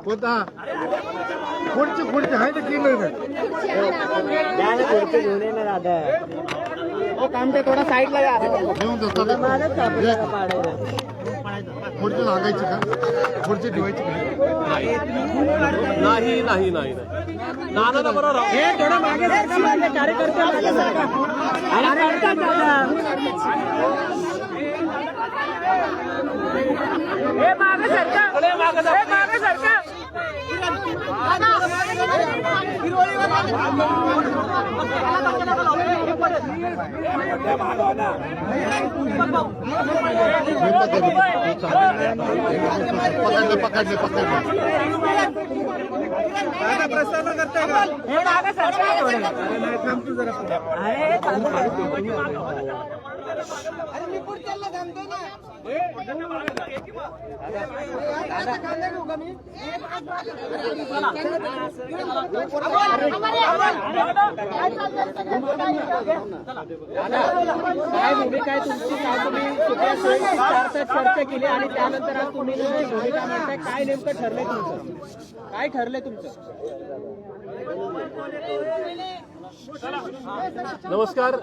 कोणता खुर्ची आहे तर की काम ते थोडा साईडला या. घेऊन जातात खुर्ची लागायची का खुर्ची ठेवायची का नाही नाही नाही नाना बरोबर हे थोडं मागे सरका, मागे कार्यकर्ते मागे सरका. हे मागे सरका, हे मागे सरका. पकडले प्रसन्न करताय का? हे मागे सरका थोडे. थांब तू जरा. अरे मी पुढच्याला थांबतो ना. काय भूमिका आहे तुमची? काय तुम्ही कुठल्या चर्चा केली आणि त्यानंतर आज तुम्ही भूमिका म्हणताय, काय नेमकं ठरलंय तुमचं? काय ठरलंय तुमचं? नमस्कार.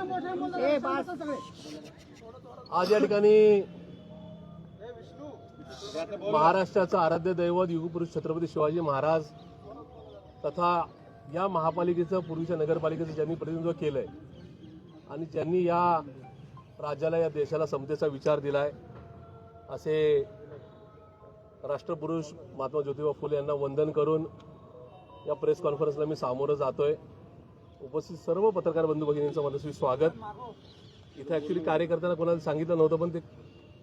आज या ठिकाणी महाराष्ट्राचं आराध्य दैवत युगपुरुष छत्रपती शिवाजी महाराज तथा या महापालिकेचं पूर्वीच्या नगरपालिकेचं ज्यांनी प्रतिनिधित्व केलंय आणि ज्यांनी या राज्याला या देशाला समतेचा विचार दिलाय असे राष्ट्रपुरुष महात्मा ज्योतिबा फुले यांना वंदन करून या प्रेस कॉन्फरन्सला मी सामोरं जातोय. उपस्थित सर्व पत्रकार बंधू भगिनींचं मनस्वी स्वागत. इथे ॲक्च्युली कार्यकर्त्यांना कोणाला सांगितलं नव्हतं, पण ते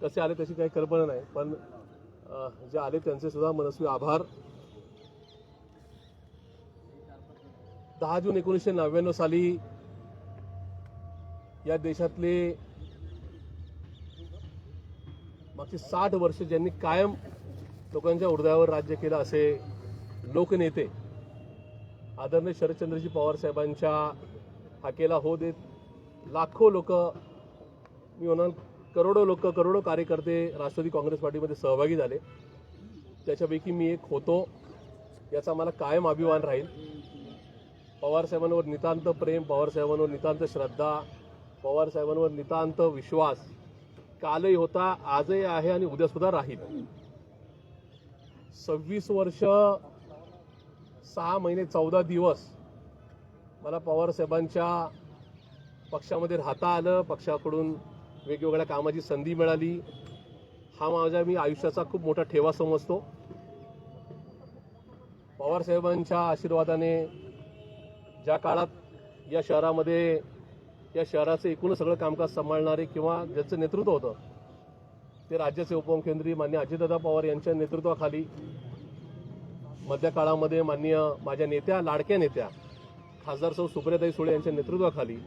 कसे आले तशी काही कल्पना नाही, पण जे आले त्यांचे सुद्धा मनस्वी आभार. 10 जून 1999 साली या देशातले मागची 60 वर्ष ज्यांनी कायम लोकांच्या हृदयावर राज्य केलं असे लोकनेते आदरणीय शरदचंद्रजी पवार साहेबांच्या हाकेला हो देत लाखो लोक, मी म्हणून करोडो लोक, करोडो कार्यकर्ते राष्ट्रवादी काँग्रेस पार्टीमध्ये सहभागी झाले. त्याच्यापैकी मी एक होतो. याचा मला कायम अभिमान राहील. पवारसाहेबांवर नितांत प्रेम, पवारसाहेबांवर नितांत श्रद्धा, पवारसाहेबांवर नितांत विश्वास कालही होता, आजही आहे आणि उद्यासुद्धा राहील. 26 वर्ष 6 महिने 14 दिवस मला पवारसाहेबांच्या पक्षामध्ये राहता आलं. पक्षाकडून वेगवेगळ्या कामाची संधी मिळाली. हा माझ्या मी आयुष्याचा खूप मोठा ठेवा समजतो. पवारसाहेबांच्या आशीर्वादाने ज्या काळात या शहरामध्ये या शहराचं एकूण सगळं कामकाज सांभाळणारे किंवा ज्यांचं नेतृत्व होतं ते राज्याचे उपमुख्यमंत्री माननीय अजितदादा पवार यांच्या नेतृत्वाखाली, मधल्या काळामध्ये माननीय माझ्या नेत्या, लाडक्या नेत्या खासदार सौ सुप्रियाताई सुळे यांच्या नेतृत्वाखाली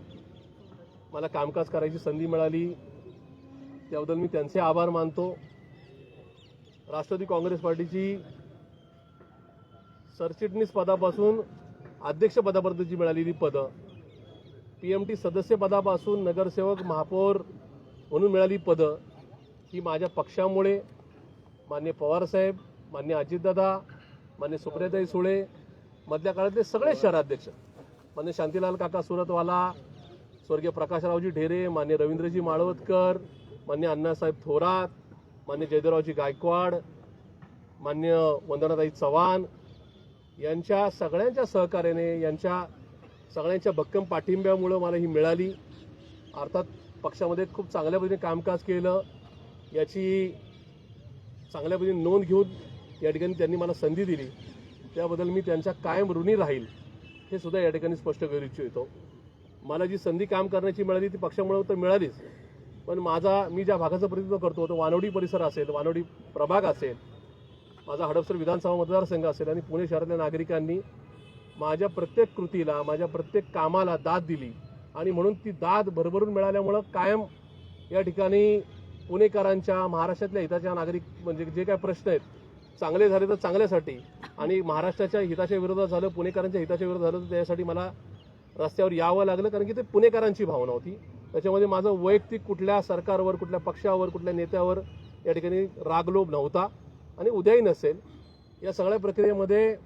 मला कामकाज करायची संधी मिळाली. त्याबद्दल मी त्यांचे आभार मानतो. राष्ट्रवादी काँग्रेस पार्टीची सरचिटणीस पदापासून अध्यक्षपदापर्यंतची मिळालेली पदं, PMT सदस्य पदापासून नगरसेवक, महापौर म्हणून मिळाली पदं ही माझ्या पक्षामुळे माननीय पवारसाहेब, माननीय अजितदादा, माननीय सुप्रियाताई सुळे, मधल्या काळातले सगळे शहराध्यक्ष, माननीय शांतीलाल काका सुरतवाला, स्वर्गीय प्रकाशरावजी ढेरे, मान्य रवींद्रजी माळवतकर, मान्य अण्णासाहेब थोरात, मान्य जयदेवरावजी गायकवाड, मान्य वंदनाताई चव्हाण यांच्या सगळ्यांच्या सहकार्याने, यांच्या सगळ्यांच्या भक्कम पाठिंब्यामुळं मला ही मिळाली. अर्थात पक्षामध्ये खूप चांगल्या पद्धतीने कामकाज केलं याची चांगल्या पद्धतीने नोंद घेऊन या ठिकाणी त्यांनी मला संधी दिली. त्याबद्दल मी त्यांच्या कायम ऋणी राहील हे सुद्धा या ठिकाणी स्पष्ट करू इच्छितो. मला जी संधी काम करण्याची मिळाली ती पक्षामुळे तर मिळालीच, पण मी ज्या भागाचं प्रतिनिधित्व करतो तो वानवडी परिसर असेल, वानवडी प्रभाग असेल, माझा हडपसर विधानसभा मतदारसंघ असेल आणि पुणे शहरातल्या नागरिकांनी माझ्या प्रत्येक कृतीला, माझ्या प्रत्येक कामाला दाद दिली आणि म्हणून ती दाद भरभरून मिळाल्यामुळं कायम या ठिकाणी पुणेकरांच्या, महाराष्ट्रातल्या हिताच्या नागरिक म्हणजे जे काही प्रश्न आहेत चांगले झाले तर चांगल्यासाठी आणि महाराष्ट्राच्या हिताच्या विरोधात झालं, पुणेकरांच्या हिताच्या विरोधात झालं तर त्यासाठी मला रस्त्यावर यावं लागलं, कारण की ते पुणेकरांची भावना होती. त्याच्यामध्ये माझं वैयक्तिक कुठल्या सरकारवर, कुठल्या पक्षावर, कुठल्या नेत्यावर या ठिकाणी रागलोभ नव्हता आणि उद्याही नसेल. या सगळ्या प्रक्रियेमध्ये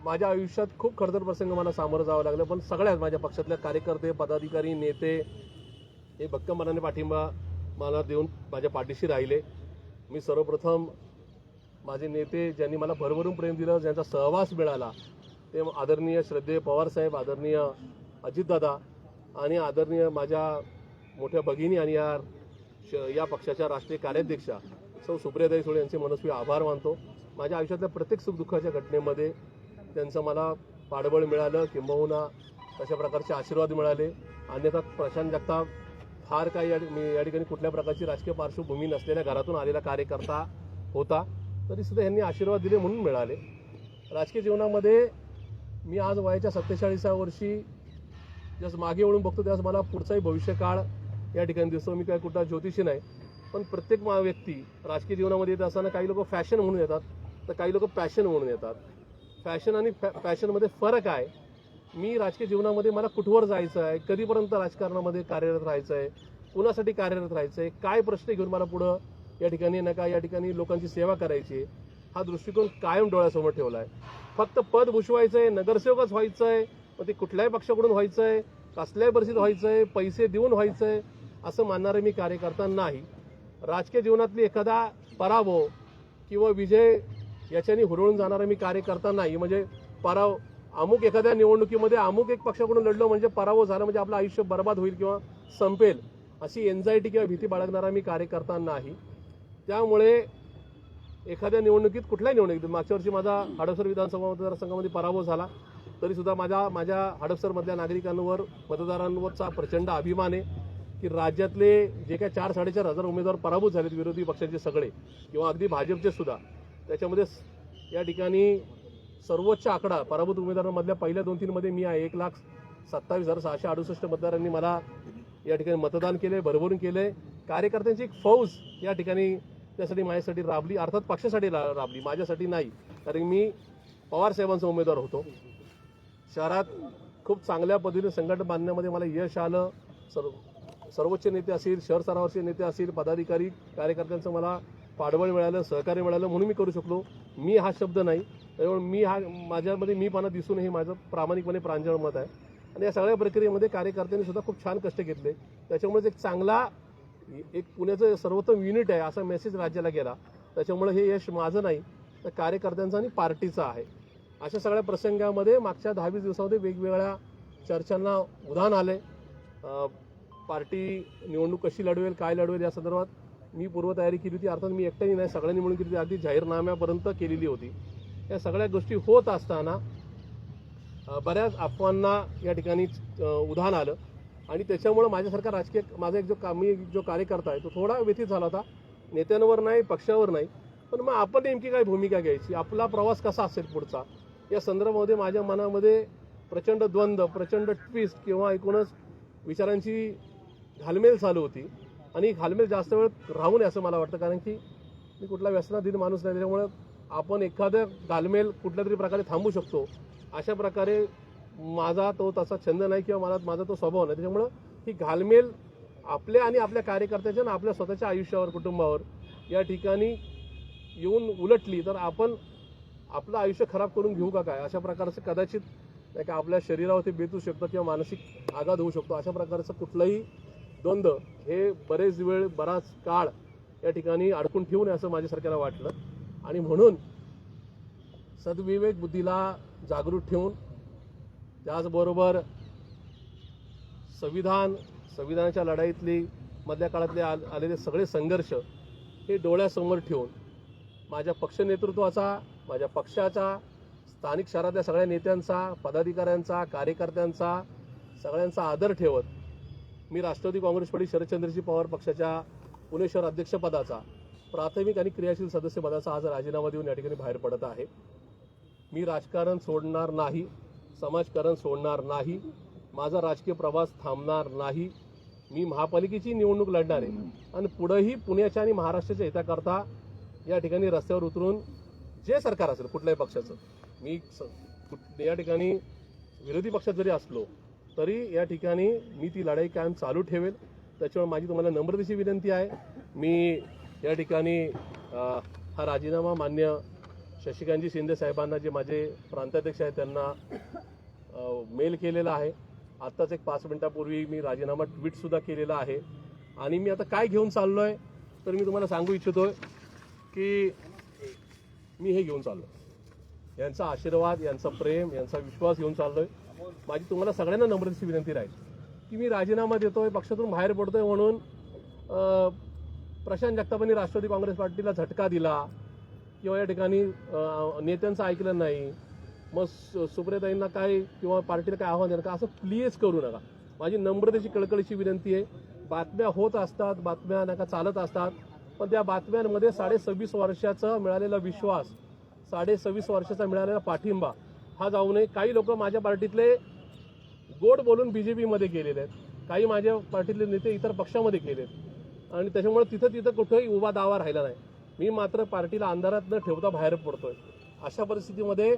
माझ्या आयुष्यात खूप खडतर प्रसंग मला सामोरं जावं लागलं, पण सगळ्याच माझ्या पक्षातल्या कार्यकर्ते, पदाधिकारी, नेते हे भक्कमपणाने पाठिंबा मला देऊन माझ्या पाठीशी राहिले. मी सर्वप्रथम माझे नेते ज्यांनी मला भरभरून प्रेम दिलं, ज्यांचा सहवास मिळाला, ते आदरणीय श्रद्धेय पवारसाहेब, आदरणीय अजितदादा आणि आदरणीय माझ्या मोठ्या भगिनी आणि या पक्षाच्या राष्ट्रीय कार्याध्यक्षा सौ सुप्रियाताई सुळे यांचे मनस्वी आभार मानतो. माझ्या आयुष्यातल्या प्रत्येक सुखदुःखाच्या घटनेमध्ये त्यांचं मला पाठबळ मिळालं, किंबहुना तशा प्रकारचे आशीर्वाद मिळाले. अन्यथा प्रशांत जगताप फार काही मी या ठिकाणी कुठल्या प्रकारची राजकीय पार्श्वभूमी नसलेल्या घरातून आलेला कार्यकर्ता होता, तरीसुद्धा यांनी आशीर्वाद दिले म्हणून मिळाले. राजकीय जीवनामध्ये मी आज वयाच्या 47व्या वर्षी जसं मागे वळून बघतो त्यावेळेस मला पुढचाही भविष्यकाळ या ठिकाणी दिसतो. मी काय कुठला ज्योतिषी नाही, पण प्रत्येक व्यक्ती राजकीय जीवनामध्ये येत असताना काही लोक फॅशन म्हणून येतात, तर काही लोक पॅशन म्हणून येतात. फॅशन आणि पॅशनमध्ये फरक आहे. मी राजकीय जीवनामध्ये मला कुठवर जायचं आहे, कधीपर्यंत राजकारणामध्ये कार्यरत राहायचं आहे, कुणासाठी कार्यरत राहायचं आहे, काय प्रश्न घेऊन मला पुढं या ठिकाणी नका या ठिकाणी लोकांची सेवा करायची, हा दृष्टिकोन कायम डोळ्यासमोर ठेवला आहे. फक्त पद भूषवायचं आहे, नगरसेवकच व्हायचं आहे, मग ते कुठल्याही पक्षाकडून व्हायचं आहे, कसल्याही परिस्थितीत व्हायचं आहे, पैसे देऊन व्हायचं आहे असं मानणारे मी कार्यकर्ता नाही. राजकीय जीवनातली एखादा पराभव किंवा विजय याच्याने हुरळून जाणारा मी कार्यकर्ता नाही. म्हणजे अमुक एखाद्या निवडणुकीमध्ये अमुक एक पक्षाकडून लढलो म्हणजे पराभव झाला म्हणजे आपलं आयुष्य बर्बाद होईल किंवा संपेल अशी एन्झायटी किंवा भीती बाळगणारा मी कार्यकर्ता नाही. त्यामुळे एखाद्या निवडणुकीत कुठल्याही निवडणुकीत मागच्या वर्षी माझा हडपसर विधानसभा मतदारसंघामध्ये पराभव झाला, तरीसुद्धा माझ्या हडपसरमधल्या नागरिकांवर, मतदारांवरचा प्रचंड अभिमान आहे की राज्यातले जे काही 4-4.5 उमेदवार पराभूत झालेत, विरोधी पक्षाचे सगळे किंवा अगदी भाजपचे सुद्धा, त्याच्यामध्ये या ठिकाणी सर्वोच्च आकडा पराभूत उमेदवारांमधल्या पहिल्या 2-3 मध्ये मी आहे. 1,27,668 मतदारांनी मला या ठिकाणी मतदान केले, भरभरून केले. कार्यकर्त्यांची एक फौज या ठिकाणी त्यासाठी माझ्यासाठी राबली, अर्थात पक्षासाठी राबली, माझ्यासाठी नाही. कारण मी पवार साहेबांचा उमेदवार होतो. शहरात खूप चांगल्या पद्धतीने संघटन बांधण्यामध्ये मला यश आलं. सर्वोच्च नेते असतील, शहर स्तरावरचे नेते असतील, पदाधिकारी, कार्यकर्त्यांचं मला पाठबळ मिळालं, सहकार्य मिळालं म्हणून मी करू शकलो. मी हा शब्द नाही, त्यामुळे माझ्यामध्ये मीपणा दिसून हे माझं प्रामाणिकपणे प्रांजळ मत आहे. आणि या सगळ्या प्रक्रियेमध्ये कार्यकर्त्यांनी सुद्धा खूप छान कष्ट घेतले. त्याच्यामुळे एक पुण्याचं सर्वोत्तम युनिट आहे असा मेसेज राज्याला गेला. त्याच्यामुळे हे यश माझं नाही, तर कार्यकर्त्यांचं आणि पार्टीचं आहे. अशा सगळ्या प्रसंगामध्ये मागच्या 10-20 दिवसामध्ये वेगवेगळ्या चर्चांना उधाण आले. पार्टी निवडणूक कशी लढवेल, काय लढवेल या संदर्भात मी पूर्वतयारी केली होती. अर्थात मी एकट्याने नाही, सगळ्यांनी मिळून केली होती, अगदी जाहीरनाम्यापर्यंत केलेली होती. या सगळ्या गोष्टी होत असताना बऱ्याच अफवांना या ठिकाणी उधाण आलं आणि त्याच्यामुळं माझ्यासारखा माझा जो कार्यकर्ता आहे तो थोडा व्यथित झाला होता. नेत्यांवर नाही, पक्षावर नाही, पण मग आपण नेमकी काय भूमिका घ्यायची, आपला प्रवास कसा असेल पुढचा, या संदर्भामध्ये माझ्या मनामध्ये प्रचंड द्वंद्व, प्रचंड ट्विस्ट किंवा एकूणच विचारांची घालमेल चालू होती. आणि घालमेल जास्त वेळ राहू नये असं मला वाटतं, कारण की मी कुठला व्यसनाधीन माणूस नाही. त्याच्यामुळे आपण एखादं घालमेल कुठल्या तरी प्रकारे थांबू शकतो. अशा प्रकारे माझा तो तसा छंद नाही किंवा माझा तो स्वभाव नाही. त्याच्यामुळं ही घालमेल आपल्या आणि आपल्या कार्यकर्त्याच्या आणि आपल्या स्वतःच्या आयुष्यावर, कुटुंबावर या ठिकाणी येऊन उलटली तर आपण आपलं आयुष्य खराब करून घेऊ का काय, अशा प्रकारचं कदाचित नाही का आपल्या शरीरावरती बेतू शकतं किंवा मानसिक आघात होऊ शकतो. अशा प्रकारचं कुठलंही द्वंद्व हे बराच काळ या ठिकाणी अडकून ठेवू नये असं माझ्यासारख्याला वाटलं. आणि म्हणून सद्विवेक बुद्धीला जागृत ठेवून, त्याचबरोबर संविधानाच्या लढाईतली मधल्या काळातले आलेले सगळे संघर्ष हे डोळ्यासमोर ठेवून माझ्या पक्ष नेतृत्वाचा, माझ्या पक्षाचा, स्थानिक शहरातल्या सगळ्या नेत्यांचा, पदाधिकाऱ्यांचा, कार्यकर्त्यांचा सगळ्यांचा आदर ठेवत मी राष्ट्रवादी काँग्रेस पार्टी शरदचंद्रजी पवार पक्षाच्या पुणे शहर अध्यक्षपदाचा, प्राथमिक आणि क्रियाशील सदस्यपदाचा आज राजीनामा देऊन या ठिकाणी बाहेर पडत आहे. मी राजकारण सोडणार नाही, समाजकारण सोडणार नाही, माझा राजकीय प्रवास थांबणार नाही. मी महापालिकेची निवडणूक लढणार आहे आणि पुढेही पुण्याच्या आणि महाराष्ट्राच्या हिताकरता या ठिकाणी रस्त्यावर उतरून जे सरकार असेल कुठल्याही पक्षाचं, मी या ठिकाणी विरोधी पक्षात जरी असलो तरी या ठिकाणी मी ती लढाई कायम चालू ठेवेल. त्याच्यामुळे माझी तुम्हाला नम्रतेची विनंती आहे, मी या ठिकाणी हा राजीनामा मान्य शशिकांतजी शिंदे साहेबांना, जे माझे प्रांताध्यक्ष आहेत, त्यांना मेल केलेला आहे. आत्ताच एक 5 मिनिटापूर्वी मी राजीनामा ट्विटसुद्धा केलेला आहे. आणि मी आता काय घेऊन चाललो आहे तर मी तुम्हाला सांगू इच्छितोय की मी हे घेऊन चाललो आहे, यांचा आशीर्वाद, यांचा प्रेम, यांचा विश्वास घेऊन चाललो आहे. माझी तुम्हाला सगळ्यांना नम्रतेची विनंती राहील की मी राजीनामा देतोय, पक्षातून बाहेर पडतोय म्हणून प्रशांत जगतापांनी राष्ट्रवादी काँग्रेस पार्टीला झटका दिला किंवा या ठिकाणी नेत्यांचं ऐकलं नाही, मग सुप्रियाताईंना काय किंवा पार्टीला काय आव्हान देणार का, असं प्लीज करू नका. माझी नम्रतेची कळकळीची विनंती आहे. बातम्या होत असतात, बातम्या नका चालत असतात, पण त्या बातम्यांमध्ये 26.5 वर्षाचा मिळालेला विश्वास, 26.5 वर्षाचा मिळालेला पाठिंबा हा जाऊ नये. काही लोक माझ्या पार्टीतले गोड बोलून बीजेपीमध्ये गेलेले आहेत, काही माझ्या पार्टीतले नेते इतर पक्षामध्ये गेलेत आणि त्याच्यामुळे तिथं कुठेही उभा दावा राहिला नाही. मी मात्र पार्टीला अंधारात न ठेवता बाहेर पडतोय. अशा परिस्थितीमध्ये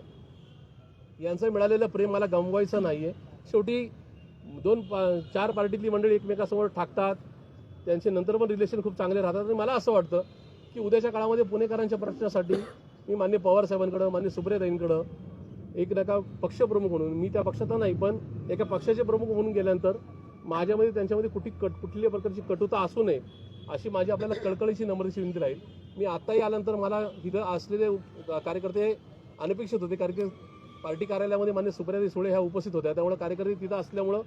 यांचं मिळालेलं प्रेम मला गमवायचं नाहीये. शेवटी 4 पार्टीतली मंडळी एकमेकासमोर ठाकतात, त्यांचे नंतर पण रिलेशन खूप चांगले राहतात. आणि मला असं वाटतं की उद्याच्या काळामध्ये पुणेकरांच्या प्रश्नासाठी मी मान्य पवार साहेबांकडं, मान्य सुप्रियाताईंकडं एक नका पक्षप्रमुख म्हणून, मी त्या पक्षाचा नाही पण एका पक्षाचे प्रमुख म्हणून गेल्यानंतर माझ्यामध्ये त्यांच्यामध्ये कुठल्याही प्रकारची कटुता असू नये अशी माझी आपल्याला कळकळीची नम्रतेची विनंती राहील. मी आत्ताही आल्यानंतर मला इथं असलेले कार्यकर्ते अनपेक्षित होते, कारण की पार्टी कार्यालयामध्ये मान्य सुप्रियाताई सुळे ह्या उपस्थित होत्या, त्यामुळे कार्यकर्ते तिथं असल्यामुळं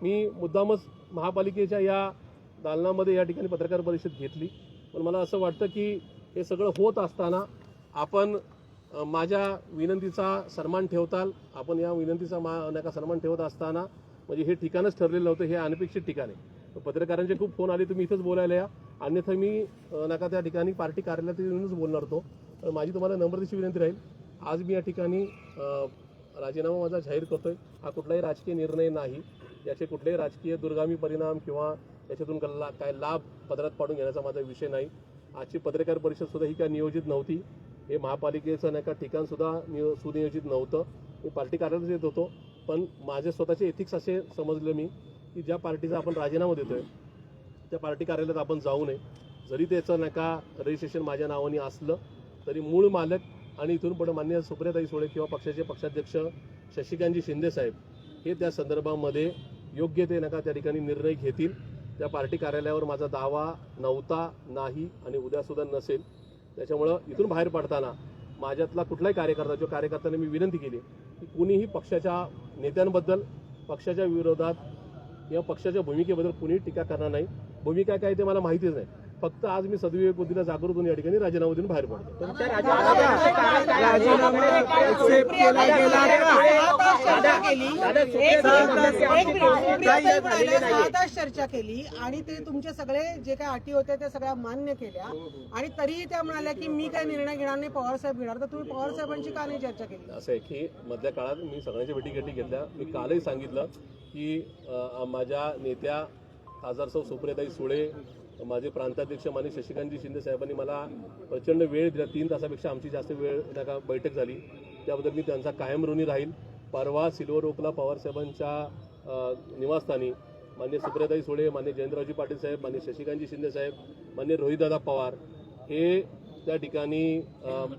मी मुद्दामच महापालिकेच्या या दालनामध्ये या ठिकाणी पत्रकार परिषद घेतली. पण मला असं वाटतं की हे सगळं होत असताना आपण माझ्या विनंतीचा सन्मान ठेवताल, आपण या विनंतीचा नका सन्मान ठेवत असताना म्हणजे हे ठिकाणच ठरलेलं नव्हतं, हे अनपेक्षित ठिकाण आहे. पत्रकारांचे खूप फोन आले, तुम्ही इथंच बोलायला या, अन्यथा मी नका त्या ठिकाणी पार्टी कार्यालयात येऊनच बोलणार होतो. तर माझी तुम्हाला नम्रतेची विनंती राहील, आज मी या ठिकाणी राजीनामा माझा जाहीर करतोय. हा कुठलाही राजकीय निर्णय नाही, याचे कुठलेही राजकीय दुर्गामी परिणाम किंवा याच्यातून काय लाभ पदरात पाडून घेण्याचा माझा विषय नाही. आजची पत्रकार परिषद सुद्धा ही काय नियोजित नव्हती, हे महापालिकेचं नाही का ठिकाण सुद्धा सुनियोजित नव्हतं. मी पार्टी कार्यालयात येत होतो, पण माझे स्वतःचे एथिक्स असे समजले मी की ज्या पार्टीचा आपण राजीनामा देतोय त्या पार्टी कार्यालयात आपण जाऊ नये. जरी त्याचं नका रजिस्ट्रेशन माझ्या नावाने असलं तरी मूळ मालक आणि इथून पुढे मान्य सुप्रियाताई सुळे किंवा पक्षाचे पक्षाध्यक्ष शशिकांतजी शिंदे साहेब हे त्या संदर्भामध्ये योग्य ते नका त्या ठिकाणी निर्णय घेतील. त्या पार्टी कार्यालयावर माझा दावा नव्हता, नाही आणि उद्यासुद्धा नसेल. त्याच्यामुळं इथून बाहेर पडताना माझ्यातला कुठलाही कार्यकर्ता, जो कार्यकर्त्याने मी विनंती केली की कुणीही पक्षाच्या नेत्यांबद्दल, पक्षाच्या विरोधात किंवा पक्षाच्या भूमिकेबद्दल कुणीही टीका करणार नाही. भूमिका काय ते मला माहितीच नाही, फक्त आज मी सद्विवेक बुद्धीला जागृत होऊन या ठिकाणी राजीनामा देऊन बाहेर पडतो. चर्चा केली आणि ते तुमचे सगळे जे काही अटी होत्या त्या सगळ्या मान्य केल्या आणि तरीही त्या म्हणाल्या की मी काय निर्णय घेणार नाही, पवार साहेब घेणार. तर तुम्ही पवार साहेबांची का नाही चर्चा केली? असं आहे की मधल्या काळात मी सगळ्यांच्या भेटी घेतल्या. मी कालही सांगितलं की माझ्या नेत्या खासदार सौ सुप्रियाताई सुळे, माझे माननीय शशिकांतजी शिंदे साहेबांनी मला प्रचंड वेळ दिला. 3 तासापेक्षा आमची जास्त वेळ नका बैठक झाली, त्याबद्दल मी त्यांचा कायम ऋणी राहील. परवा सिल्वर ओकला पवार साहेबांच्या निवासस्थानी मान्य सुप्रियाताई सुळे, मान्य जयंतरावजी पाटील साहेब, मान्य शशिकांतजी शिंदे साहेब, मान्य रोहितदादा पवार हे त्या ठिकाणी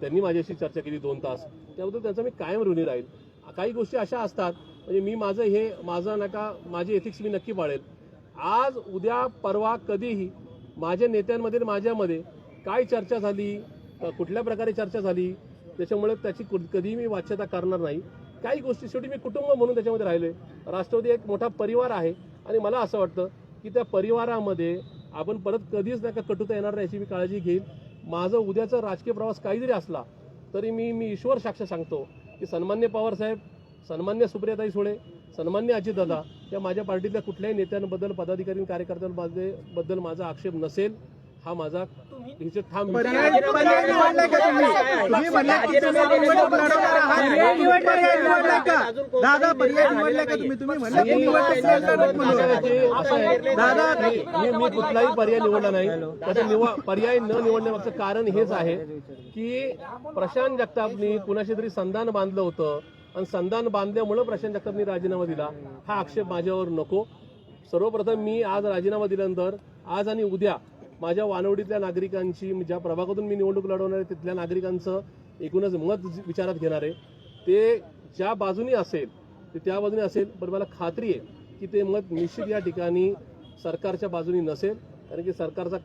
त्यांनी माझ्याशी चर्चा केली 2 तास. त्याबद्दल त्यांचा मी कायम ऋणी राहील. काही गोष्टी अशा असतात म्हणजे मी माझे एथिक्स मी नक्की पाळेल. आज उद्या परवा कधीही माझ्या नेत्यांमध्ये माझ्यामध्ये काय चर्चा झाली, कुठल्या प्रकारे चर्चा झाली, त्याच्यामुळे त्याची कधीही मी वाच्यता करणार नाही. काही गोष्टी शेवटी मी कुटुंब म्हणून त्याच्यामध्ये राहिले. राष्ट्रवादी एक मोठा परिवार आहे आणि मला असं वाटतं की त्या परिवारामध्ये आपण परत कधीच नका कटुता येणार नाही याची मी काळजी घेईल. माझं उद्याचा राजकीय प्रवास काही जरी असला तरी मी ईश्वर साक्ष सांगतो की सन्मान्य पवार साहेब, सन्मान्य सुप्रियाताई सुळे, सन्मान्य अजितदादा या माझ्या पार्टीतल्या कुठल्याही नेत्यांबद्दल, पदाधिकारी, कार्यकर्त्यांबद्दल माझा आक्षेप नसेल. हा माझा ठाम मी कुठलाही पर्याय निवडला नाही. त्याचं पर्याय न निवडण्यामागचं कारण हेच आहे की प्रशांत जगतापनी कुणाशी तरी संधान बांधलं होतं आणि संधान बांधल्यामुळे प्रशांत जगतापनी राजीनामा दिला. हा आक्षेप माझ्यावर नको. सर्वप्रथम मी आज राजीनामा दिल्यानंतर आज आणि उद्या माझ्या वानवडीतल्या नागरिकांची, ज्या प्रभागातून मी निवडणूक लढवणार आहे तिथल्या नागरिकांचं एकूणच मत विचारात घेणार आहे. ते ज्या बाजूनी असेल ते त्या बाजूने असेल, पण मला खात्री आहे की ते मत निश्चित या ठिकाणी सरकारच्या बाजूनी नसेल. कारण की सरकारचा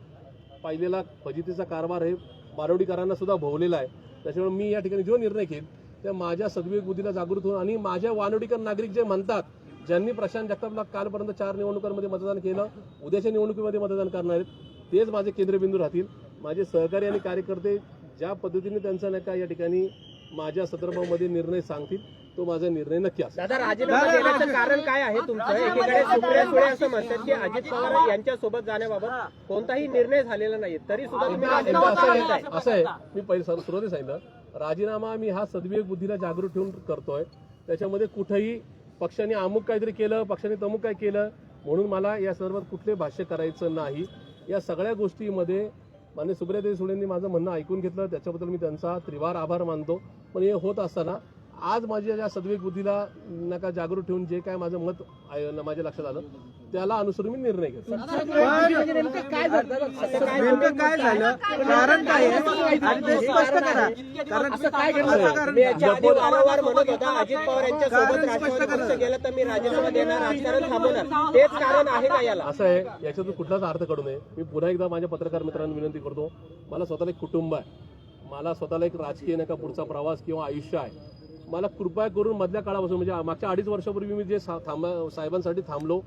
पाहिलेला फजितीचा कारभार हे वानवडीकरांना सुद्धा भोवलेला आहे. त्याच्यामुळे मी या ठिकाणी जो निर्णय घेईन त्या माझ्या सद्विवेक बुद्धीला जागृत होऊन आणि माझ्या वानवडीकर नागरिक जे म्हणतात, ज्यांनी प्रशांत जगतापला कालपर्यंत 4 निवडणुकांमध्ये मतदान केलं, उद्याच्या निवडणुकीमध्ये मतदान करणार आहेत, तेच माझे केंद्रबिंदू राहतील. माझे सहकारी आणि कार्यकर्ते ज्या पद्धतीने त्यांचा नका या ठिकाणी माझ्या संदर्भामध्ये निर्णय सांगतील, तो माझा निर्णय नक्की असेल. दादा, राजीनामा देण्याचं कारण काय आहे तुमचं? एकीकडे सुप्रिया सुळे असं म्हणतात की अजित पवार यांच्यासोबत जाण्याबाबत कोणताही निर्णय झालेला नाही, तरी सुद्धा तुम्ही राजीनामा देताय. असं आहे, मी पहिले सुरुवातीला सांगितलं, राजीनामा मी हा सद्विवेक बुद्धीला जागृत ठेवून करतोय. त्याच्यामध्ये कुठेही पक्षाने अमुक काहीतरी केलं, पक्षाने तमुक काय केलं म्हणून मला या संदर्भात कुठले भाष्य करायचं नाही. या सगळ्या गोष्टीमध्ये माननीय सुप्रियाताई सुळेंनी माझं म्हणणं ऐकून घेतलं, त्याच्याबद्दल मी त्यांचा त्रिवार आभार मानतो. पण हे होत असताना आज माझ्या या सद्विवेक बुद्धीला नका जागृत ठेवून जे काय माझं मत माझ्या लक्षात आलं त्याला अनुसरून मी निर्णय घेतला. नेमकं काय झालं, कारण काय आहे आणि ते स्पष्ट करा. कारण याच्या आधी वारंवार म्हणत होता अजित पवार यांच्या सोबत राष्ट्रवादी पक्ष गेलं तर मी राजीनामा देणार, राजकारण थांबवणार. तेच कारण आहे का याला? असं आहे, याच्यातून कुठलाच अर्थ काढू नये. मी पुन्हा एकदा माझ्या पत्रकार मित्रांना विनंती करतो, मला स्वतःला एक कुटुंब आहे, मला स्वतःला एक राजकीय नका पुढचा प्रवास किंवा आयुष्य आहे. मला कृपया करून मधल्या काळापासून म्हणजे मागच्या 2.5 वर्षापूर्वी मी जे साहेबांसाठी थांबलो,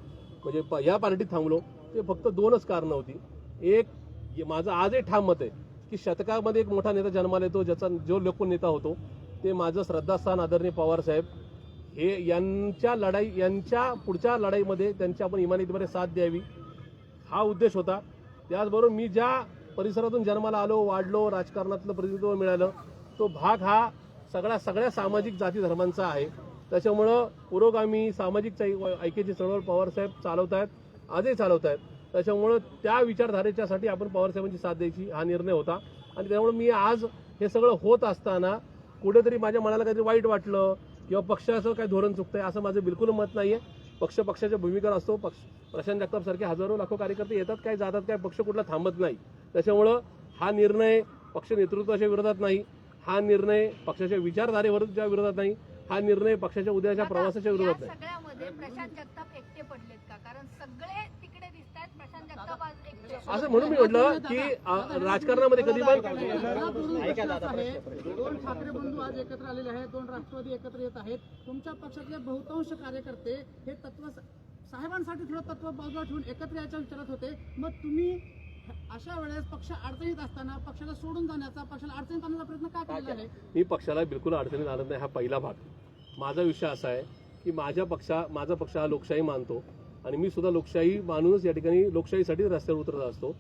म्हणजे या पार्टीत थांबलो, ते फक्त 2च कारणं होती. एक, माझं आजही ठाम मत आहे की शतकामध्ये एक मोठा नेता जन्माला येतो ज्याचा जो लोकनेता होतो ते माझं श्रद्धास्थान आदरणीय पवार साहेब हे यांच्या पुढच्या लढाईमध्ये त्यांची आपण इमानीद्वारे साथ द्यावी हा उद्देश होता. त्याचबरोबर मी ज्या परिसरातून जन्माला आलो, वाढलो, राजकारणातलं प्रतिनिधित्व मिळालं, तो भाग हा सगळ्या सामाजिक जाती धर्मांचा आहे. त्याच्यामुळं पुरोगामी सामाजिक ऐक्याची चळवळ पवारसाहेब चालवत आहेत, आजही चालवत आहेत. त्याच्यामुळं त्या विचारधारेच्यासाठी आपण पवारसाहेबांची साथ द्यायची हा निर्णय होता. आणि त्यामुळे मी आज हे सगळं होत असताना कुठेतरी माझ्या मनाला काहीतरी वाईट वाटलं किंवा पक्षाचं काही धोरण चुकतंय असं माझं बिलकुल मत नाही आहे. पक्षाच्या भूमिकेवर असतो. प्रशांत जगताप सारखे हजारो लाखो कार्यकर्ते येतात काय जातात काय, पक्ष कुठला थांबत नाही. त्याच्यामुळं हा निर्णय पक्ष नेतृत्वाच्या विरोधात नाही, हा निर्णय पक्षाच्या विचारधारेच्या विरोधात नाही, हा निर्णय पक्षाच्या उद्याच्या प्रवासाच्या विरोधात नाही. सगळ्यामध्ये प्रशांत जगताप एकटे पडलेत का? कारण सगळे तिकडे दिसतात, प्रशांत जगताप आज एकटे. असं म्हणून मी म्हटलं की राजकारणामध्ये कधी पण दोन ठाकरे बंधू आज एकत्र आलेले आहेत, 2 राष्ट्रवादी एकत्र येत आहेत. तुमच्या पक्षातले बहुतांश कार्यकर्ते हे तत्व साहेबांसाठी थोडं तत्व बाजूला ठेवून एकत्र यायच्या विचारात होते. मग तुम्ही अशा वेळेस पक्ष अडचणीत असताना पक्षाला सोडून जाण्याचा, पक्षाला अडचणीत आणण्याचा प्रयत्न का केलेला आहे? मी पक्षाला बिलकुल अडचणीत आणत नाही. हा पहिला भाग. माझा विषय असा आहे की माझा पक्ष हा लोकशाही मानतो आणि मी सुद्धा लोकशाही मानूनच या ठिकाणी लोकशाहीसाठी रस्त्यावर उतरत असतो.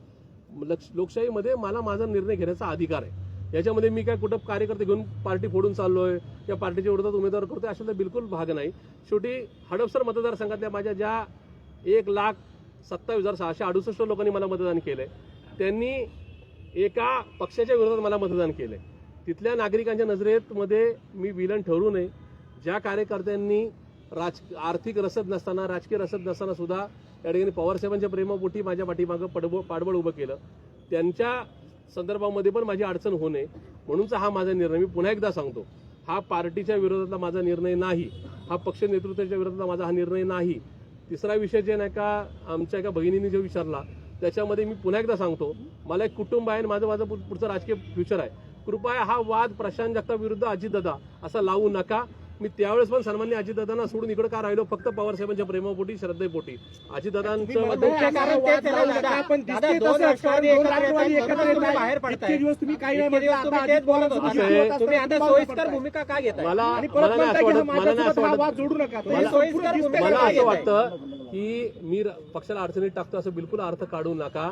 लोकशाहीमध्ये मला माझा निर्णय घेण्याचा अधिकार आहे. याच्यामध्ये मी काय कुठं कार्यकर्ते घेऊन पार्टी फोडून चाललोय या पार्टीच्या विरोधात उमेदवार करतोय अशातला बिलकुल भाग नाही. शेवटी हडपसर मतदारसंघातल्या माझ्या ज्या 1,27,668 लोकांनी मला मतदान केलंय, त्यांनी एका पक्षाच्या विरोधात मला मतदान केलंय. तिथल्या नागरिकांच्या नजरेमध्ये मी विलन ठरू नये. ज्या कार्यकर्त्यांनी आर्थिक रसद नसताना, राजकीय रसद नसताना सुद्धा या ठिकाणी पवारसाहेबांच्या प्रेमापोटी माझ्या पाठीमागं पाठबळ उभं केलं, त्यांच्या संदर्भामध्ये पण माझी अडचण होऊ नये म्हणूनचा हा माझा निर्णय. मी पुन्हा एकदा सांगतो, हा पार्टीच्या विरोधातला माझा निर्णय नाही, हा पक्ष नेतृत्वाच्या विरोधातला माझा हा निर्णय नाही. तिसरा विषय जे नाही का आमच्या एका भगिनीने जो विचारला त्याच्यामध्ये मी पुन्हा एकदा सांगतो, मला एक कुटुंब आहे आणि माझं पुढचं राजकीय फ्युचर आहे. कृपया हा वाद प्रशांत जगताप विरुद्ध अजितदादा असा लावू नका. मी त्यावेळेस पण सन्मान्य अजितदादांना सोडून इकडे का राहिलो? फक्त पवारसाहेबांच्या प्रेमापोटी, श्रद्धेपोटी. अजितदादांचं बाहेर पडताय, तुम्ही काही तुम्ही आता सोयीस्कर भूमिका का घेताय? मला असं वाटतं की मी पक्षाला अडचणीत टाकतो असं बिलकुल अर्थ काढू नका.